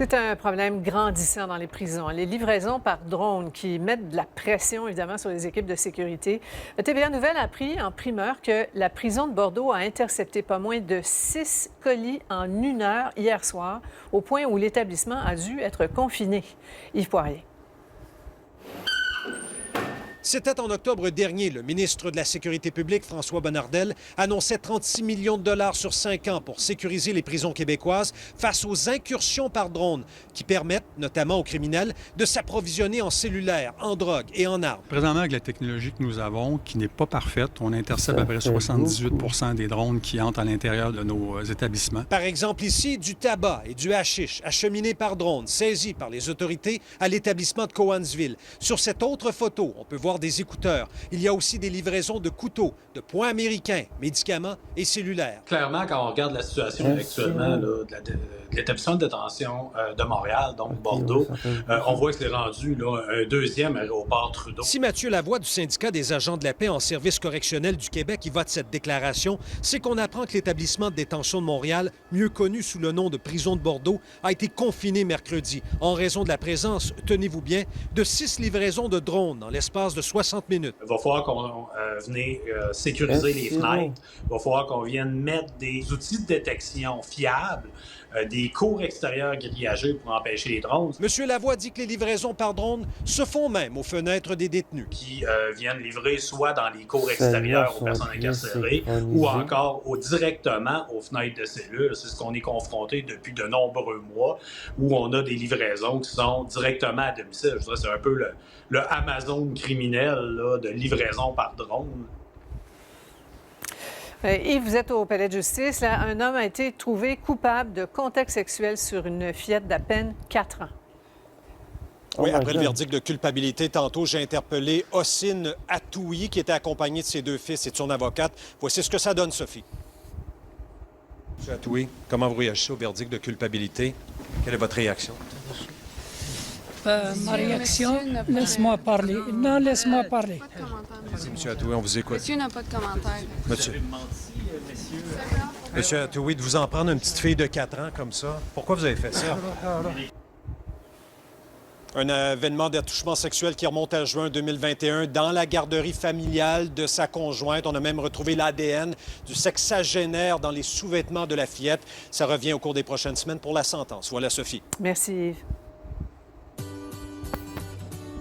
C'est un problème grandissant dans les prisons. Les livraisons par drone qui mettent de la pression, évidemment, sur les équipes de sécurité. TVA Nouvelle a appris en primeur que la prison de Bordeaux a intercepté pas moins de 6 colis en 1 heure hier soir, au point où l'établissement a dû être confiné. Yves Poirier. C'était en octobre dernier. Le ministre de la Sécurité publique, François Bonnardel, annonçait 36 millions de dollars sur 5 ans pour sécuriser les prisons québécoises face aux incursions par drone qui permettent, notamment aux criminels, de s'approvisionner en cellulaire, en drogue et en armes. Présentement, avec la technologie que nous avons, qui n'est pas parfaite, on intercepte à peu près 78 des drones qui entrent à l'intérieur de nos établissements. Par exemple, ici, du tabac et du hashish acheminés par drone, saisis par les autorités à l'établissement de Cowansville. Sur cette autre photo, on peut voir des écouteurs. Il y a aussi des livraisons de couteaux, de poings américains, médicaments et cellulaires. Clairement, quand on regarde la situation actuellement là, de l'établissement de détention de Montréal, donc Bordeaux, on voit que c'est rendu là, un deuxième aéroport Trudeau. Si Mathieu Lavoie du syndicat des agents de la paix en service correctionnel du Québec y va de cette déclaration, c'est qu'on apprend que l'établissement de détention de Montréal, mieux connu sous le nom de prison de Bordeaux, a été confiné mercredi en raison de la présence, tenez-vous bien, de 6 livraisons de drones dans l'espace de 60 minutes. Il va falloir qu'on vienne sécuriser les fenêtres. Il va falloir qu'on vienne mettre des outils de détection fiables, des cours extérieurs grillagés pour empêcher les drones. Monsieur Lavoie dit que les livraisons par drone se font même aux fenêtres des détenus. Qui viennent livrer soit dans les cours extérieurs aux personnes incarcérées ou encore directement aux fenêtres de cellules. C'est ce qu'on est confronté depuis de nombreux mois où on a des livraisons qui sont directement à domicile. Je dirais c'est un peu le Amazon criminel là, de livraison par drone. Yves, vous êtes au palais de justice. Là, un homme a été trouvé coupable de contact sexuel sur une fillette d'à peine 4 ans. Oui, après le verdict de culpabilité, tantôt, j'ai interpellé Ossine Atoui, qui était accompagné de ses 2 fils et de son avocate. Voici ce que ça donne, Sophie. Monsieur Atoui, comment vous réagissez au verdict de culpabilité? Quelle est votre réaction? Ma réaction, laisse-moi parler. Non, laisse-moi parler. Vas-y, monsieur Atoui, on vous écoute. Monsieur n'a pas de commentaire. Monsieur Atoui, de vous en prendre une petite fille de 4 ans comme ça, pourquoi vous avez fait ça? Un événement d'attouchement sexuel qui remonte à juin 2021 dans la garderie familiale de sa conjointe. On a même retrouvé l'ADN du sexagénaire dans les sous-vêtements de la fillette. Ça revient au cours des prochaines semaines pour la sentence. Voilà, Sophie. Merci, Yves.